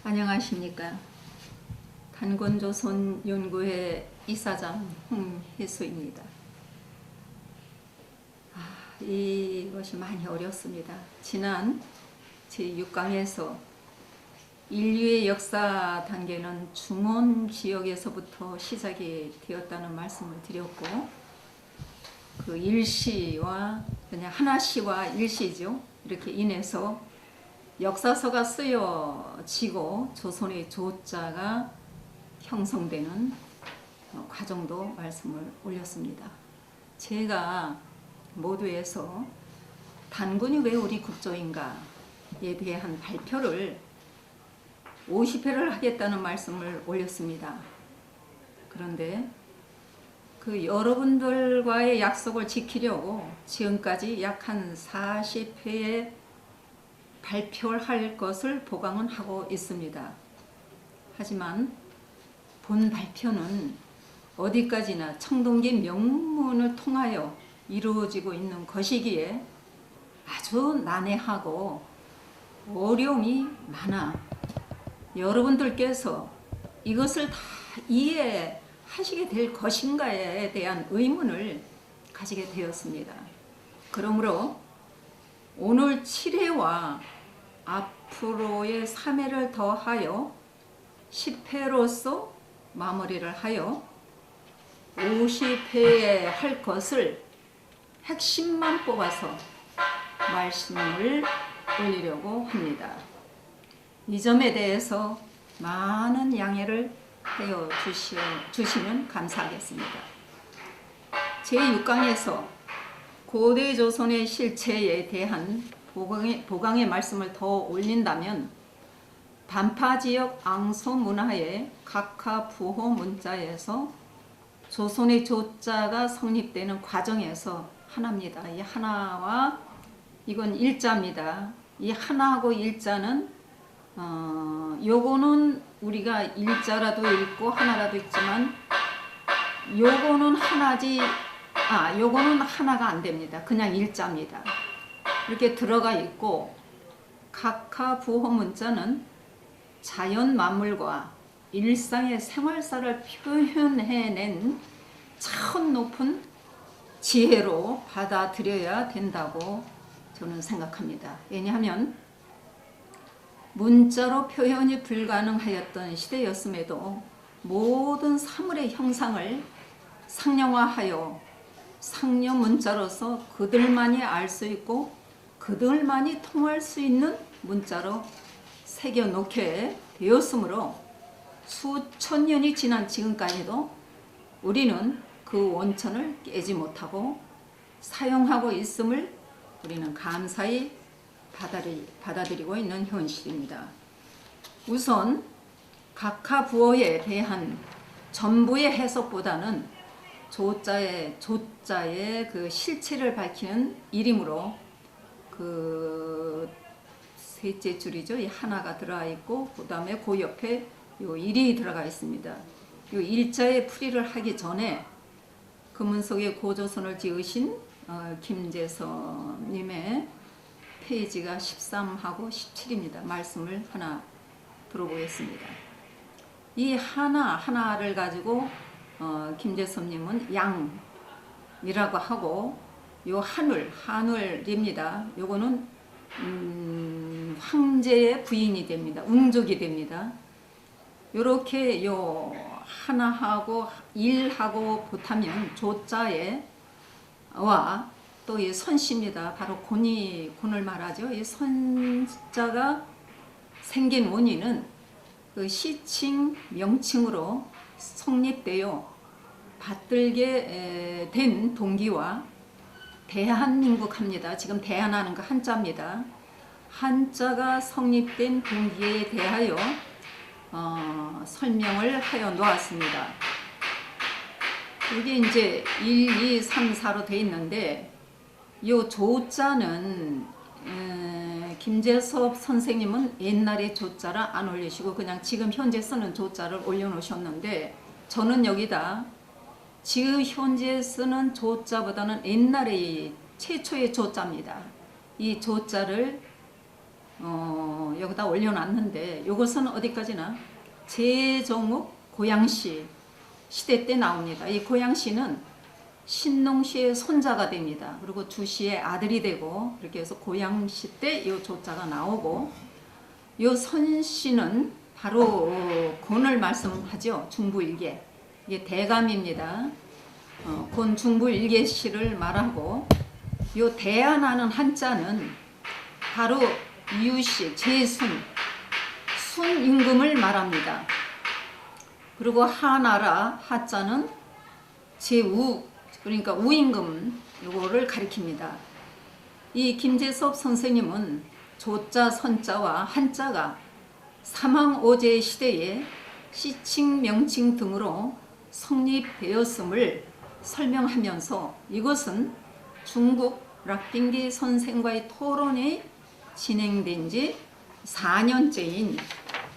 안녕하십니까. 단권조선연구회 이사장 홍혜수입니다. 이것이 많이 어렵습니다. 지난 제6강에서 인류의 역사 단계는 중원 지역에서부터 시작이 되었다는 말씀을 드렸고, 그 일시와 그냥 하나시와 일시죠. 이렇게 인해서 역사서가 쓰여지고 조선의 조자가 형성되는 과정도 말씀을 올렸습니다. 제가 모두에서 단군이 왜 우리 국조인가에 대한 발표를 50회를 하겠다는 말씀을 올렸습니다. 그런데 그 여러분들과의 약속을 지키려고 지금까지 약 한 40회에 발표를 할 것을 보강은 하고 있습니다. 하지만 본 발표는 어디까지나 청동기 명문을 통하여 이루어지고 있는 것이기에 아주 난해하고 어려움이 많아 여러분들께서 이것을 다 이해하시게 될 것인가에 대한 의문을 가지게 되었습니다. 그러므로 오늘 7회와 앞으로의 3회를 더하여 10회로서 마무리를 하여 50회에 할 것을 핵심만 뽑아서 말씀을 올리려고 합니다. 이 점에 대해서 많은 양해를 하여 주시면 감사하겠습니다. 제6강에서 고대 조선의 실체에 대한 보강의 말씀을 더 올린다면 반파지역 앙소 문화의 각하 부호 문자에서 조선의 조자가 성립되는 과정에서 하나입니다. 이 하나와 이건 일자입니다. 이 하나하고 일자는 요거는 우리가 일자라도 읽고 하나라도 읽지만 요거는 하나지 요거는 하나가 안 됩니다. 그냥 일자입니다. 이렇게 들어가 있고 각하 부호 문자는 자연 만물과 일상의 생활사를 표현해낸 참 높은 지혜로 받아들여야 된다고 저는 생각합니다. 왜냐하면 문자로 표현이 불가능하였던 시대였음에도 모든 사물의 형상을 상령화하여 상려 문자로서 그들만이 알 수 있고 그들만이 통할 수 있는 문자로 새겨놓게 되었으므로 수천 년이 지난 지금까지도 우리는 그 원천을 깨지 못하고 사용하고 있음을 우리는 감사히 받아들이고 있는 현실입니다. 우선 각하 부호에 대한 전부의 해석보다는 조자의 그 실체를 밝히는 일이므로 그 셋째 줄이죠. 이 하나가 들어가 있고 그 다음에 그 옆에 요 일이 들어가 있습니다. 요 일자의 풀이를 하기 전에 금은석에 고조선을 지으신 김재선님의 페이지가 13하고 17입니다. 말씀을 하나 들어보겠습니다. 이 하나를 가지고 김재섭님은 양이라고 하고 요 한울입니다. 요거는 황제의 부인이 됩니다. 웅족이 됩니다. 요렇게 요 하나하고 일하고 붙으면 조자에 와 또 이 선씨입니다. 바로 곤을 말하죠. 이 선자가 생긴 원인은 그 시칭 명칭으로 성립되어 받들게 된 동기와 대한민국합니다. 지금 대한하는 거 한자입니다. 한자가 성립된 동기에 대하여 설명을 하여 놓았습니다. 이게 이제 1, 2, 3, 4로 되어 있는데 이 조자는 김재섭 선생님은 옛날에 조자를 안 올리시고 그냥 지금 현재 쓰는 조자를 올려놓으셨는데 저는 여기다 지금 현재 쓰는 조자보다는 옛날의 최초의 조자입니다. 이 조자를 여기다 올려놨는데 이것은 어디까지나 제정욱 고양시 시대 때 나옵니다. 이 고양시는 신농시의 손자가 됩니다. 그리고 주시의 아들이 되고 이렇게 해서 고양시 때 이 조자가 나오고 이 선씨는 바로 곤을 말씀하죠. 중부일개 이게 대감입니다. 곤 중부일개시를 말하고 이 대안하는 한자는 바로 이유씨 제순 순임금을 말합니다. 그리고 하나라 하자는 제우 그러니까 우임금 요거를 가리킵니다. 이 김재섭 선생님은 조자 선자와 한자가 삼왕오제 시대에 시칭 명칭 등으로 성립되었음을 설명하면서 이것은 중국 락빙기 선생과의 토론이 진행된 지 4년째인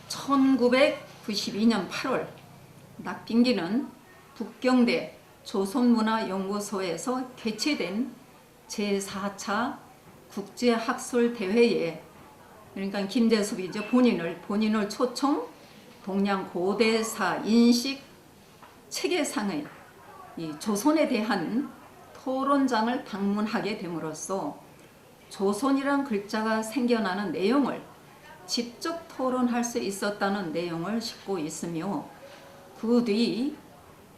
1992년 8월 락빙기는 북경대 조선문화연구소에서 개최된 제4차 국제학술대회에 그러니까 김재섭이죠. 본인을 초청 동양 고대사 인식 체계상의 이 조선에 대한 토론장을 방문하게 됨으로써 조선이란 글자가 생겨나는 내용을 직접 토론할 수 있었다는 내용을 싣고 있으며 그 뒤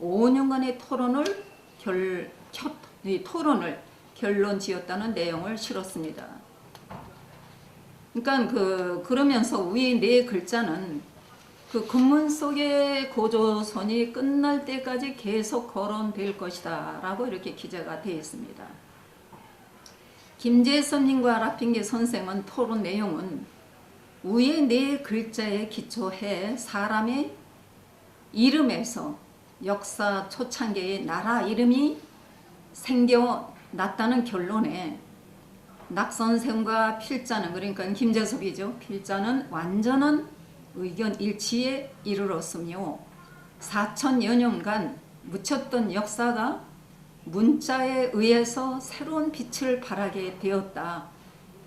5년간의 토론을 결론 지었다는 내용을 실었습니다. 그러니까 그러면서 위의 네 글자는 그 금문 속의 고조선이 끝날 때까지 계속 거론될 것이다 라고 이렇게 기재가 되어 있습니다. 김재섭님과 락빙기 선생은 토론 내용은 위의 네 글자에 기초해 사람의 이름에서 역사 초창기의 나라 이름이 생겨났다는 결론에 낙선생과 필자는 그러니까 김재섭이죠. 필자는 완전한 의견 일치에 이르렀으며 4천여 년간 묻혔던 역사가 문자에 의해서 새로운 빛을 발하게 되었다.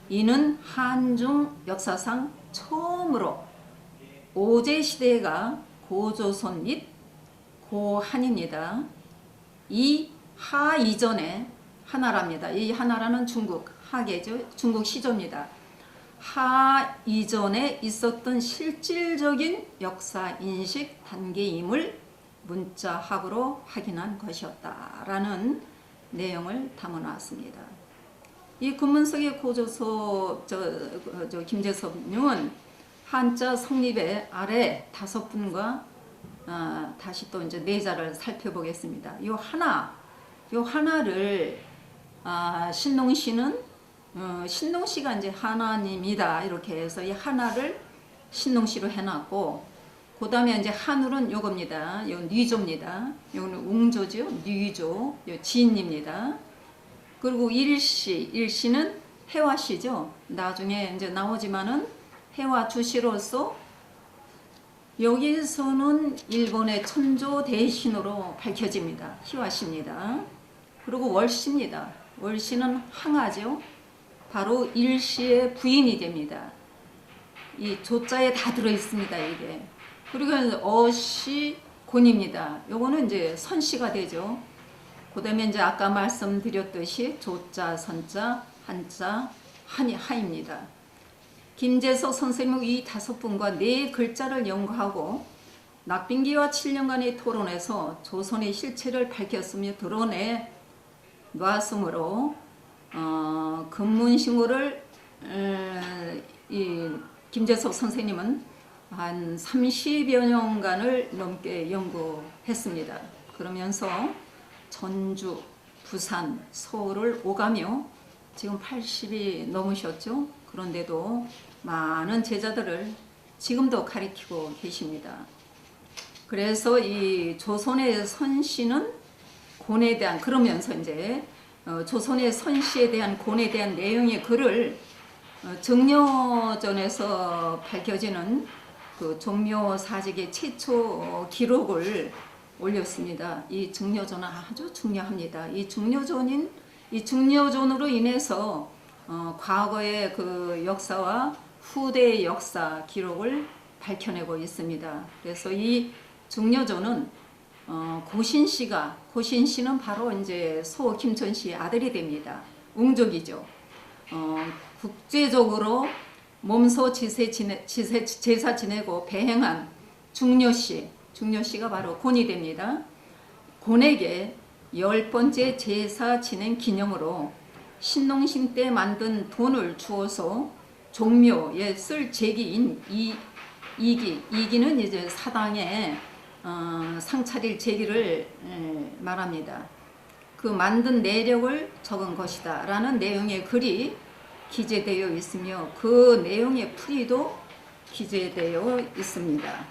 이는 한중 역사상 처음으로 오제시대가 고조선 및 고한입니다. 이 하 이전에 하나라입니다. 이 하나라는 중국 하계죠. 중국 시조입니다. 하 이전에 있었던 실질적인 역사 인식 단계임을 문자학으로 확인한 것이었다라는 내용을 담아놨습니다. 이 금문석의 고조서 김재섭님은 한자 성립의 아래 5분과 다시 또 이제 네 자를 살펴보겠습니다. 요 하나를 신농시는 신농시가 이제 하나님이다 이렇게 해서 이 하나를 신농시로 해놨고 그 다음에 이제 한울은 요겁니다. 요 뉘조입니다. 요거는 웅조죠. 뉘조, 요 진입니다. 그리고 일시는 해화시죠. 나중에 이제 나오지만은 해화 주시로서 여기서는 일본의 천조 대신으로 밝혀집니다. 희화시입니다. 그리고 월시입니다. 월시는 항아죠. 바로 일시의 부인이 됩니다. 이 조자에 다 들어있습니다. 이게. 그리고 어시 곤입니다. 요거는 이제 선시가 되죠. 그 다음에 이제 아까 말씀드렸듯이 조자, 선자, 한자, 하입니다. 김재석 선생님 이 5분과 4글자를 연구하고 낙빙기와 7년간의 토론에서 조선의 실체를 밝혔으며 드러내 놨으므로 금문신고를 이 김재석 선생님은 한 30여 년간을 넘게 연구했습니다. 그러면서 전주, 부산, 서울을 오가며 지금 80이 넘으셨죠. 그런데도 많은 제자들을 지금도 가리키고 계십니다. 그래서 이 조선의 선씨는 곤에 대한 그러면서 이제 조선의 선씨에 대한 곤에 대한 내용의 글을 정려전에서 밝혀지는 그 종묘사직의 최초 기록을 올렸습니다. 이 정려전은 아주 중요합니다. 이 중려전으로 인해서 과거의 그 역사와 후대의 역사 기록을 밝혀내고 있습니다. 그래서 이 중녀조는 고신씨는 바로 이제 소 김천씨의 아들이 됩니다. 웅족이죠. 국제적으로 몸소 제사 지내고 배행한 중녀씨가 바로 곤이 됩니다. 곤에게 10번째 제사 진행 기념으로 신농신 때 만든 돈을 주어서 종묘에 쓸 제기인 이기는 이제 사당에 상차릴 제기를 말합니다. 그 만든 내력을 적은 것이다 라는 내용의 글이 기재되어 있으며 그 내용의 풀이도 기재되어 있습니다.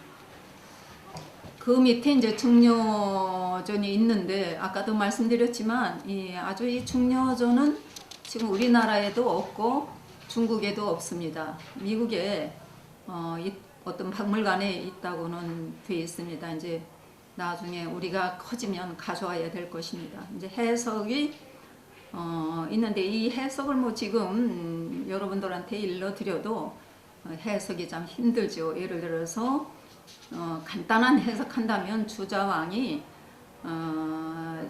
그 밑에 이제 중녀전이 있는데 아까도 말씀드렸지만 아주 이 중녀전은 지금 우리나라에도 없고 중국에도 없습니다. 미국에 어떤 박물관에 있다고는 되어 있습니다. 이제 나중에 우리가 커지면 가져와야 될 것입니다. 이제 해석이 있는데 이 해석을 뭐 지금 여러분들한테 일러드려도 해석이 참 힘들죠. 예를 들어서 간단한 해석한다면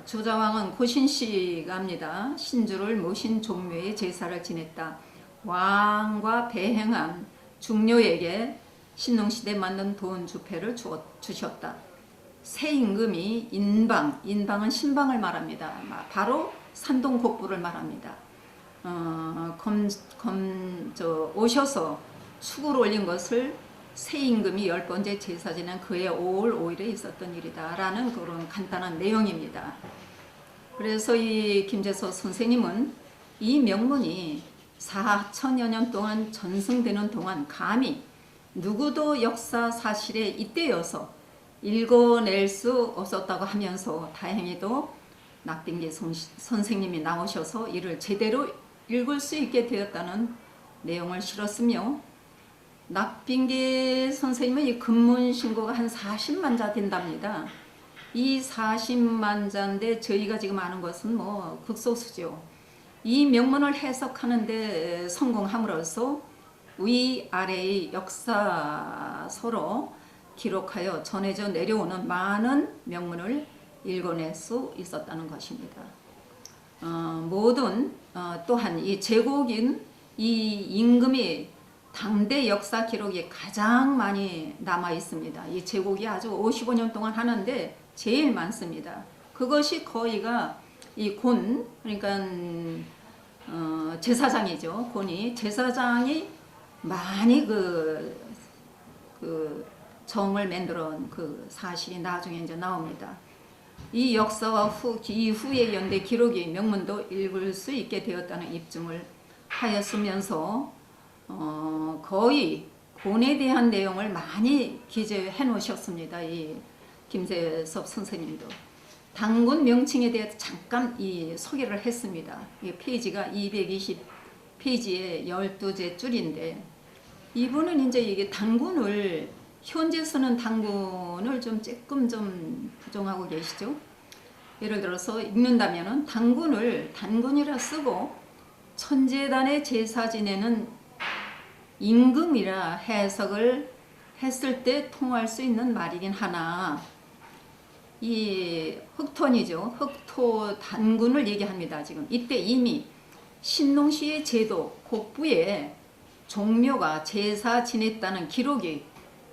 주자왕은 고신씨가 합니다. 신주를 모신 종묘에 제사를 지냈다. 왕과 배행한 중녀에게 신농시대 만든 돈 주패를 주셨다. 새 임금이 인방은 신방을 말합니다. 바로 산동곡부를 말합니다. 오셔서 축을 올린 것을 새 임금이 10번째 제사 지낸 그해 5월 5일에 있었던 일이다 라는 그런 간단한 내용입니다. 그래서 이 김재서 선생님은 이 명문이 4천여 년 동안 전승되는 동안 감히 누구도 역사 사실에 잇대어서 읽어낼 수 없었다고 하면서 다행히도 낙빙계 선생님이 나오셔서 이를 제대로 읽을 수 있게 되었다는 내용을 실었으며 낙빙계 선생님은 이 금문신고가 한 40만 자 된답니다. 이 40만 자인데 저희가 지금 아는 것은 뭐 극소수죠. 이 명문을 해석하는데 성공함으로써 위아래의 역사서로 기록하여 전해져 내려오는 많은 명문을 읽어낼 수 있었다는 것입니다. 또한 이 제국인 이 임금이 당대 역사 기록이 가장 많이 남아 있습니다. 이 제국이 아주 55년 동안 하는데 제일 많습니다. 그것이 거의가 이 곤, 그러니까 제사장이죠. 곤이 제사장이 많이 그 정을 만들어 온 그 사실이 나중에 이제 나옵니다. 이 역사와 이후의 연대 기록이 명문도 읽을 수 있게 되었다는 입증을 하였으면서 거의 곤에 대한 내용을 많이 기재해 놓으셨습니다. 이 김재섭 선생님도. 당군 명칭에 대해 잠깐 이 소개를 했습니다. 이 페이지가 220페이지에 12제 줄인데 이분은 이제 이게 당군을 현재 쓰는 당군을 조금 부정하고 계시죠. 예를 들어서 읽는다면은 단군이라 쓰고 천재단의 제사 지내는 임금이라 해석을 했을 때 통할 수 있는 말이긴 하나 이 흑톤이죠. 흑토 단군을 얘기합니다. 지금 이때 이미 신농시의 제도 곡부에 종묘가 제사 지냈다는 기록이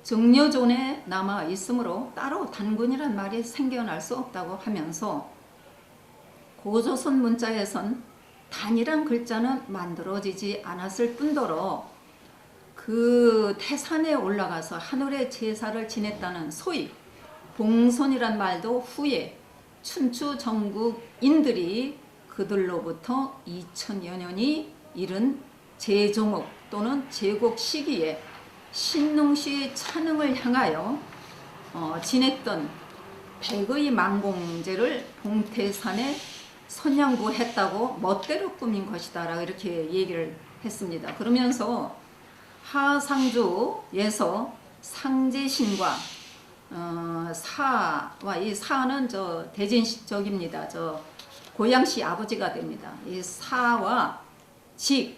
정려존에 남아 있으므로 따로 단군이란 말이 생겨날 수 없다고 하면서 고조선 문자에선 단이란 글자는 만들어지지 않았을 뿐더러 그 태산에 올라가서 하늘의 제사를 지냈다는 소위 봉선이란 말도 후에 춘추 전국인들이 그들로부터 2000여 년이 이른 제종업 또는 제국 시기에 신농시의 찬흥을 향하여 지냈던 백의 만공제를 봉태산에 선양부했다고 멋대로 꾸민 것이다 라고 이렇게 얘기를 했습니다. 그러면서 하상주에서 상제신과 사와 이 사는 대진적입니다. 고양시 아버지가 됩니다. 이 사와 직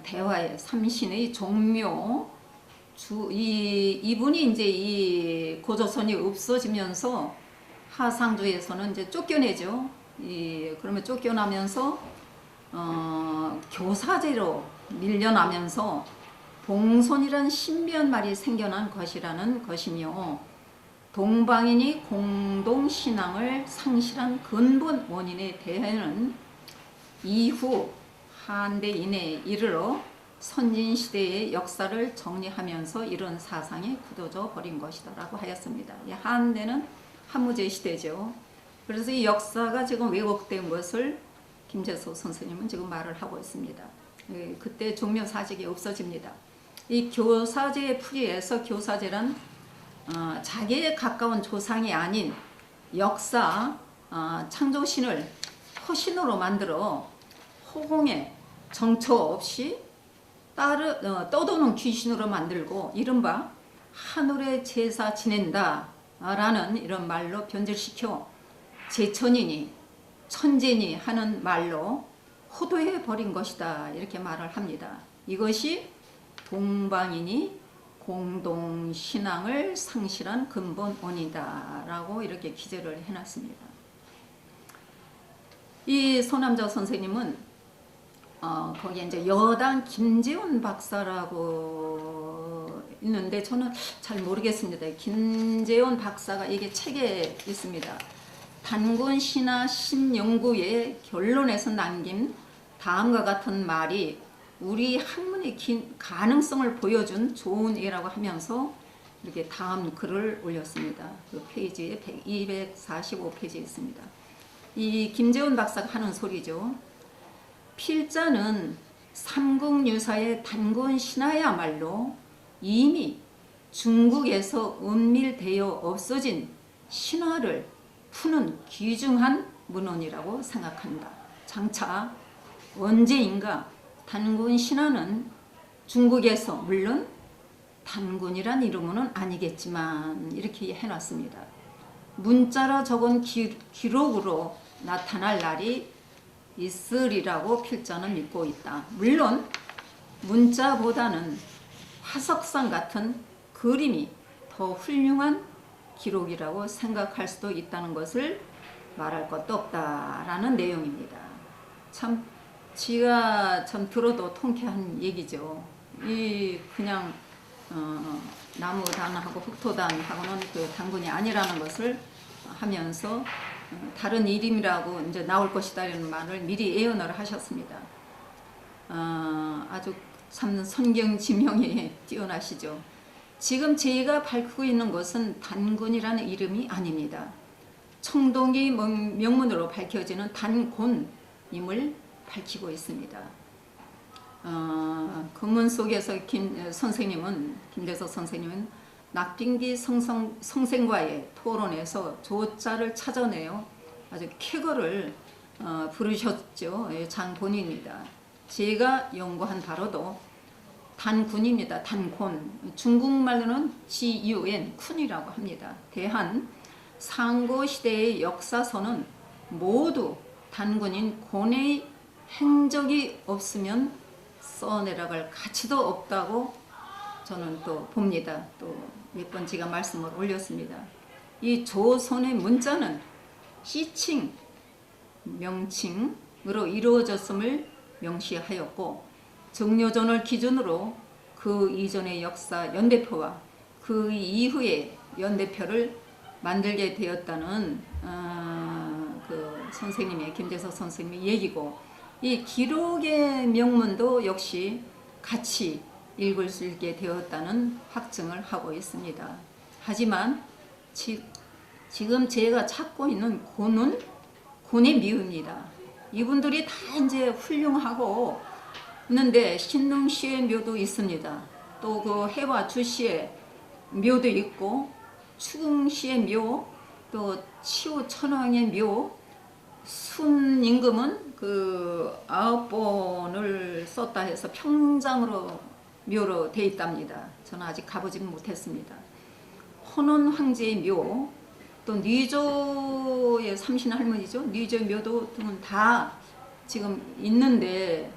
대화의 삼신의 종묘 이분이 이제 이 고조선이 없어지면서 하상주에서는 이제 쫓겨내죠. 그러면 쫓겨나면서 교사제로 밀려나면서 봉손이란 신비한 말이 생겨난 것이라는 것이며 동방인이 공동신앙을 상실한 근본 원인에 대해는 이후 한대인에 이르러 선진시대의 역사를 정리하면서 이런 사상이 굳어져 버린 것이다 라고 하였습니다. 한대는 한무제 시대죠. 그래서 이 역사가 지금 왜곡된 것을 김재수 선생님은 지금 말을 하고 있습니다. 그때 종묘사직이 없어집니다. 이 교사제의 풀이에서 교사제란 자기에 가까운 조상이 아닌 역사 창조신을 허신으로 만들어 허공에 정처 없이 떠도는 귀신으로 만들고 이른바 하늘의 제사 지낸다 라는 이런 말로 변질시켜 제천이니 천재니 하는 말로 호도해 버린 것이다 이렇게 말을 합니다. 이것이 동방인이 공동신앙을 상실한 근본 원이다 라고 이렇게 기재를 해놨습니다. 이 소남자 선생님은 거기에 이제 여당 김재원 박사라고 있는데 저는 잘 모르겠습니다. 김재원 박사가 이게 책에 있습니다. 단군 신화 신연구의 결론에서 남긴 다음과 같은 말이 우리 학문의 가능성을 보여준 좋은 예라고 하면서 이렇게 다음 글을 올렸습니다. 그 페이지에 245페이지에 있습니다. 이 김재원 박사가 하는 소리죠. 필자는 삼국유사의 단군 신화야말로 이미 중국에서 은밀되어 없어진 신화를 푸는 귀중한 문헌이라고 생각한다. 장차 언제인가 단군 신화는 중국에서 물론 단군이란 이름은 아니겠지만 이렇게 해놨습니다. 문자로 적은 기록으로 나타날 날이 있으리라고 필자는 믿고 있다. 물론 문자보다는 화석상 같은 그림이 더 훌륭한 기록이라고 생각할 수도 있다는 것을 말할 것도 없다라는 내용입니다. 참 지가 참 들어도 통쾌한 얘기죠. 이 그냥 나무단하고 흑토단하고는 그 단군이 아니라는 것을 하면서 다른 이름이라고 이제 나올 것이다 이런 말을 미리 예언을 하셨습니다. 아주 참 선경 지명이 뛰어나시죠. 지금 제가 밝히고 있는 것은 단군이라는 이름이 아닙니다. 청동기 명문으로 밝혀지는 단곤임을 밝히고 있습니다. 금문 속에서 김대석 선생님은 낙빙기 성생과의 토론에서 조자를 찾아내어 아주 쾌거를 부르셨죠. 장본입니다. 제가 연구한 바로도 단군입니다. 단곤. 중국말로는 지유엔 쿤이라고 합니다. 대한 상고시대의 역사서는 모두 단군인 곤의 행적이 없으면 써내려갈 가치도 없다고 저는 또 봅니다. 또 몇 번 제가 말씀을 올렸습니다. 이 조선의 문자는 시칭, 명칭으로 이루어졌음을 명시하였고 정려전을 기준으로 그 이전의 역사 연대표와 그 이후의 연대표를 만들게 되었다는 그 선생님의 김재석 선생님의 얘기고 이 기록의 명문도 역시 같이 읽을 수 있게 되었다는 확증을 하고 있습니다. 하지만 지금 제가 찾고 있는 곤은 곤의 미입니다. 이분들이 다 이제 훌륭하고 있는데 신릉시의 묘도 있습니다. 또 그 해와 주시의 묘도 있고 추궁시의 묘, 또 치우천왕의 묘, 순임금은 그 9번을 썼다 해서 평장으로 묘로 돼 있답니다. 저는 아직 가보지 못했습니다. 혼원 황제의 묘, 또 뉘조의 삼신 할머니죠. 뉘조의 묘도 등은 다 지금 있는데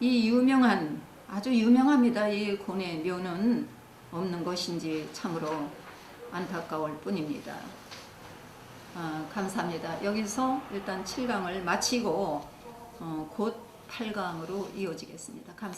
이 유명한 아주 유명합니다. 이 곤의 묘는 없는 것인지 참으로 안타까울 뿐입니다. 감사합니다. 여기서 일단 7강을 마치고 곧 8강으로 이어지겠습니다. 감사합니다.